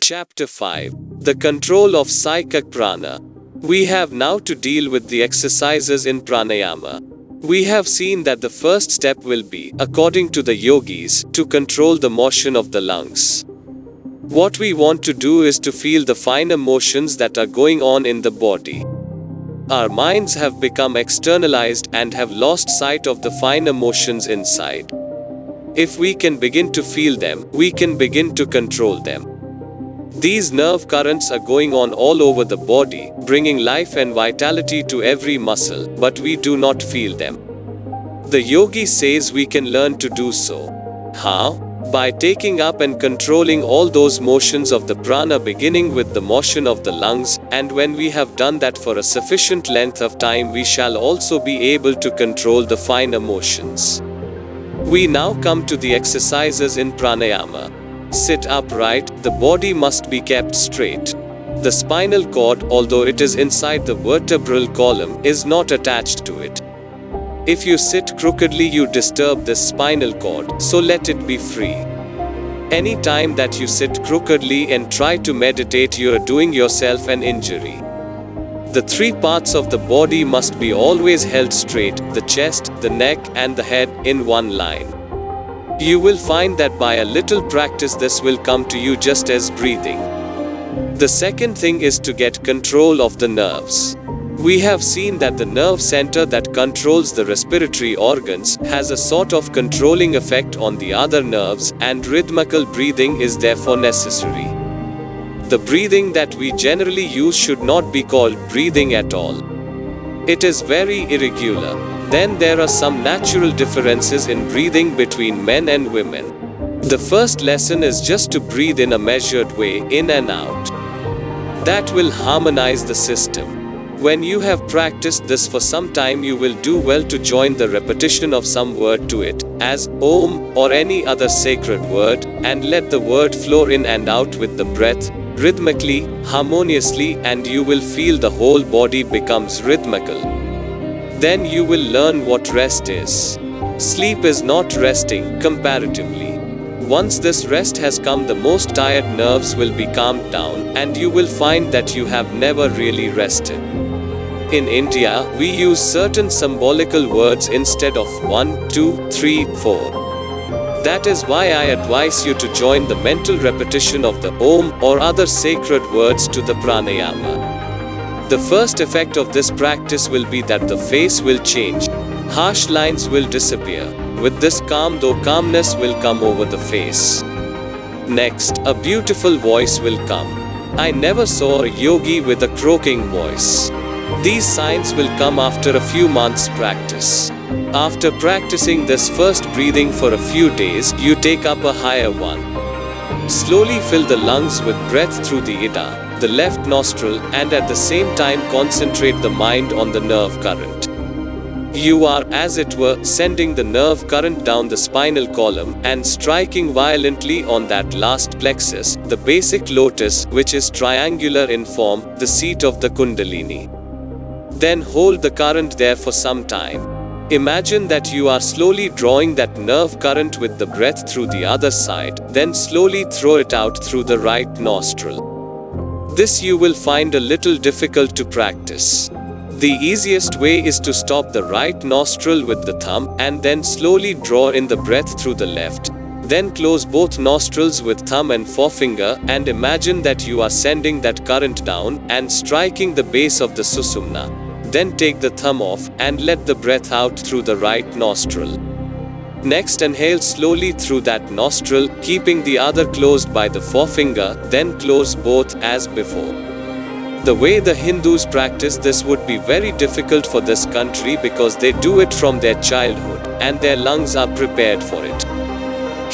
Chapter 5. The Control of Psychic Prana. We have now to deal with the exercises in pranayama. We have seen that the first step will be, according to the yogis, to control the motion of the lungs. What we want to do is to feel the finer motions that are going on in the body. Our minds have become externalized and have lost sight of the finer motions inside. If we can begin to feel them, we can begin to control them. These nerve currents are going on all over the body, bringing life and vitality to every muscle, but we do not feel them. The yogi says we can learn to do so. How? By taking up and controlling all those motions of the prana, beginning with the motion of the lungs, and when we have done that for a sufficient length of time, we shall also be able to control the finer motions. We now come to the exercises in pranayama. Sit upright, the body must be kept straight. The spinal cord, although it is inside the vertebral column, is not attached to it. If you sit crookedly, you disturb this spinal cord, so let it be free. Any time that you sit crookedly and try to meditate, you are doing yourself an injury. The three parts of the body must be always held straight: the chest, the neck, and the head, in one line. You will find that by a little practice this will come to you just as breathing. The second thing is to get control of the nerves. We have seen that the nerve center that controls the respiratory organs has a sort of controlling effect on the other nerves, and rhythmical breathing is therefore necessary. The breathing that we generally use should not be called breathing at all. It is very irregular. Then there are some natural differences in breathing between men and women. The first lesson is just to breathe in a measured way, in and out. That will harmonize the system. When you have practiced this for some time, you will do well to join the repetition of some word to it, as Om or any other sacred word, and let the word flow in and out with the breath, rhythmically, harmoniously, and you will feel the whole body becomes rhythmical. Then you will learn what rest is. Sleep is not resting, comparatively. Once this rest has come, the most tired nerves will be calmed down, and you will find that you have never really rested. In India, we use certain symbolical words instead of 1, 2, 3, 4. That is why I advise you to join the mental repetition of the Om or other sacred words to the pranayama. The first effect of this practice will be that the face will change. Harsh lines will disappear. With this calmness will come over the face. Next, a beautiful voice will come. I never saw a yogi with a croaking voice. These signs will come after a few months' practice. After practicing this first breathing for a few days, you take up a higher one. Slowly fill the lungs with breath through the ida, the left nostril, and at the same time concentrate the mind on the nerve current. You are, as it were, sending the nerve current down the spinal column and striking violently on that last plexus, the basic lotus, which is triangular in form, the seat of the Kundalini. Then hold the current there for some time. Imagine that you are slowly drawing that nerve current with the breath through the other side, then slowly throw it out through the right nostril. This you will find a little difficult to practice. The easiest way is to stop the right nostril with the thumb and then slowly draw in the breath through the left. Then close both nostrils with thumb and forefinger and imagine that you are sending that current down and striking the base of the Susumna. Then take the thumb off and let the breath out through the right nostril. Next, inhale slowly through that nostril, keeping the other closed by the forefinger, then close both as before. The way the Hindus practice this would be very difficult for this country because they do it from their childhood, and their lungs are prepared for it.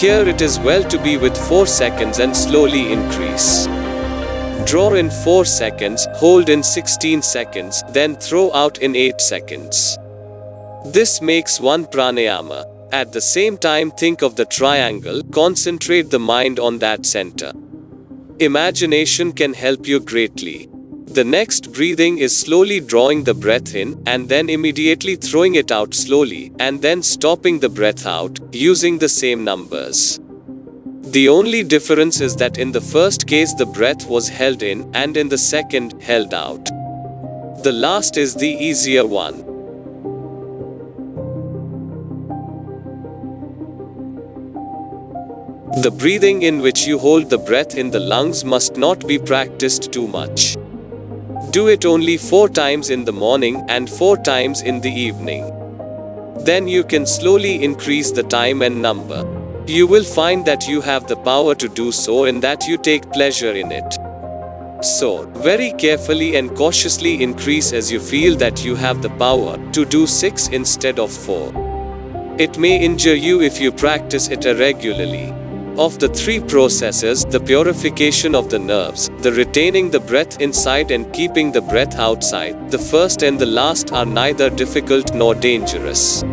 Here it is well to be with 4 seconds and slowly increase. Draw in 4 seconds, hold in 16 seconds, then throw out in 8 seconds. This makes one pranayama. At the same time, think of the triangle, concentrate the mind on that center. Imagination can help you greatly. The next breathing is slowly drawing the breath in, and then immediately throwing it out slowly, and then stopping the breath out, using the same numbers. The only difference is that in the first case the breath was held in, and in the second, held out. The last is the easier one. The breathing in which you hold the breath in the lungs must not be practiced too much. Do it only 4 times in the morning and 4 times in the evening. Then you can slowly increase the time and number. You will find that you have the power to do so and that you take pleasure in it. So, very carefully and cautiously increase as you feel that you have the power to do 6 instead of 4. It may injure you if you practice it irregularly. Of the 3 processes, the purification of the nerves, the retaining the breath inside and keeping the breath outside, the first and the last are neither difficult nor dangerous.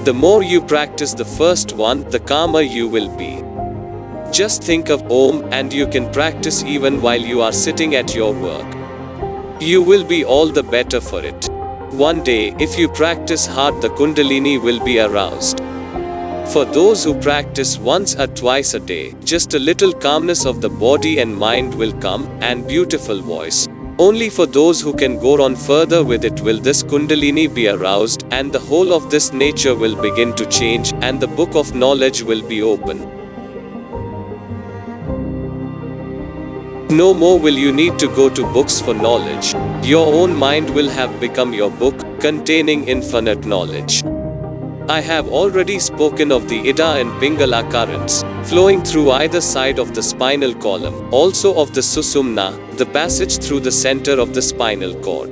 The more you practice the first one, the calmer you will be. Just think of Om and you can practice even while you are sitting at your work. You will be all the better for it. One day, if you practice hard, the Kundalini will be aroused. For those who practice once or twice a day, just a little calmness of the body and mind will come, and beautiful voice. Only for those who can go on further with it will this Kundalini be aroused, and the whole of this nature will begin to change, and the book of knowledge will be open. No more will you need to go to books for knowledge. Your own mind will have become your book, containing infinite knowledge. I have already spoken of the Ida and Pingala currents, flowing through either side of the spinal column, also of the Susumna, the passage through the center of the spinal cord.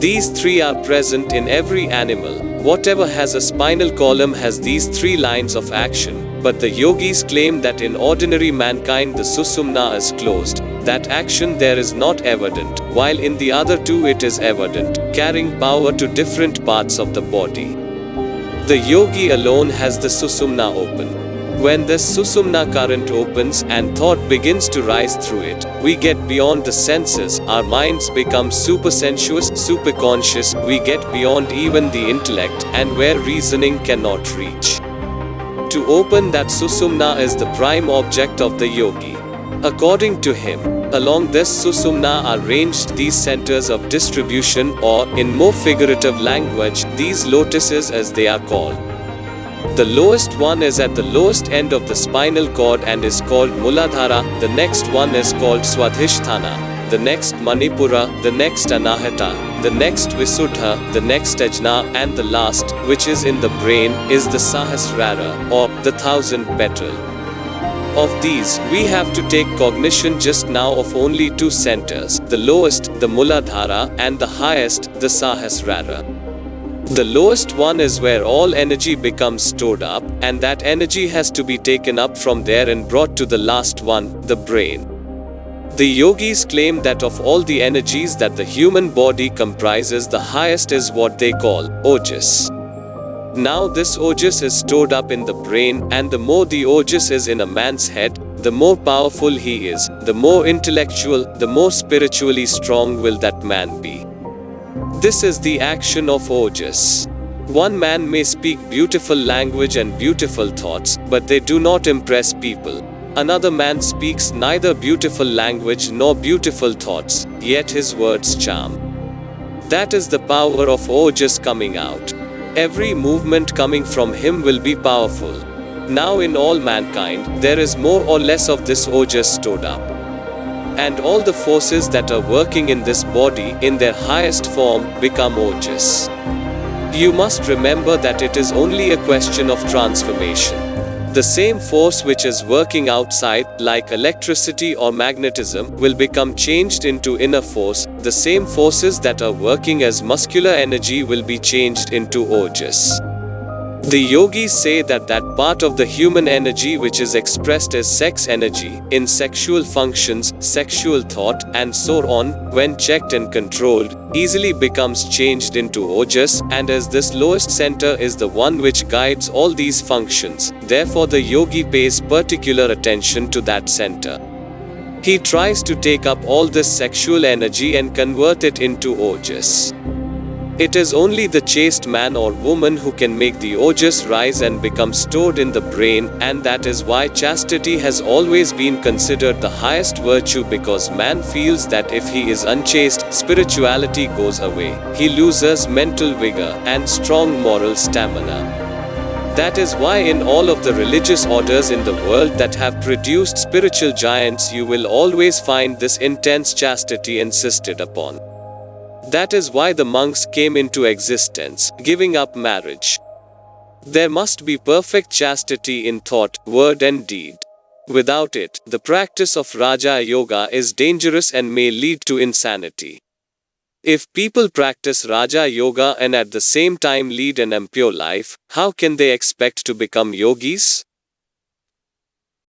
These 3 are present in every animal. Whatever has a spinal column has these 3 lines of action, but the yogis claim that in ordinary mankind the Susumna is closed, that action there is not evident, while in the other 2 it is evident, carrying power to different parts of the body. The yogi alone has the Susumna open. When this Susumna current opens and thought begins to rise through it, we get beyond the senses, our minds become supersensuous, superconscious, we get beyond even the intellect, and where reasoning cannot reach. To open that Susumna is the prime object of the yogi. According to him, along this Susumna are ranged these centers of distribution, or, in more figurative language, these lotuses as they are called. The lowest one is at the lowest end of the spinal cord and is called Muladhara, the next one is called Swadhisthana, the next Manipura, the next Anahata, the next Visuddha, the next Ajna, and the last, which is in the brain, is the Sahasrara, or the 1,000 petal. Of these, we have to take cognition just now of only 2 centers, the lowest, the Muladhara, and the highest, the Sahasrara. The lowest one is where all energy becomes stored up, and that energy has to be taken up from there and brought to the last one, the brain. The yogis claim that of all the energies that the human body comprises, the highest is what they call Ojas. Now this Ojas is stored up in the brain, and the more the Ojas is in a man's head, the more powerful he is, the more intellectual, the more spiritually strong will that man be. This is the action of Ojas. One man may speak beautiful language and beautiful thoughts, but they do not impress people. Another man speaks neither beautiful language nor beautiful thoughts, yet his words charm. That is the power of Ojas coming out. Every movement coming from him will be powerful. Now in all mankind, there is more or less of this Ojas stored up. And all the forces that are working in this body, in their highest form, become Ojas. You must remember that it is only a question of transformation. The same force which is working outside, like electricity or magnetism, will become changed into inner force. The same forces that are working as muscular energy will be changed into Ojas. The yogis say that that part of the human energy which is expressed as sex energy, in sexual functions, sexual thought, and so on, when checked and controlled, easily becomes changed into Ojas, and as this lowest center is the one which guides all these functions, therefore the yogi pays particular attention to that center. He tries to take up all this sexual energy and convert it into Ojas. It is only the chaste man or woman who can make the ojas rise and become stored in the brain, and that is why chastity has always been considered the highest virtue, because man feels that if he is unchaste, spirituality goes away. He loses mental vigor and strong moral stamina. That is why in all of the religious orders in the world that have produced spiritual giants, you will always find this intense chastity insisted upon. That is why the monks came into existence, giving up marriage. There must be perfect chastity in thought, word and deed. Without it, the practice of Raja Yoga is dangerous and may lead to insanity. If people practice Raja Yoga and at the same time lead an impure life, how can they expect to become yogis?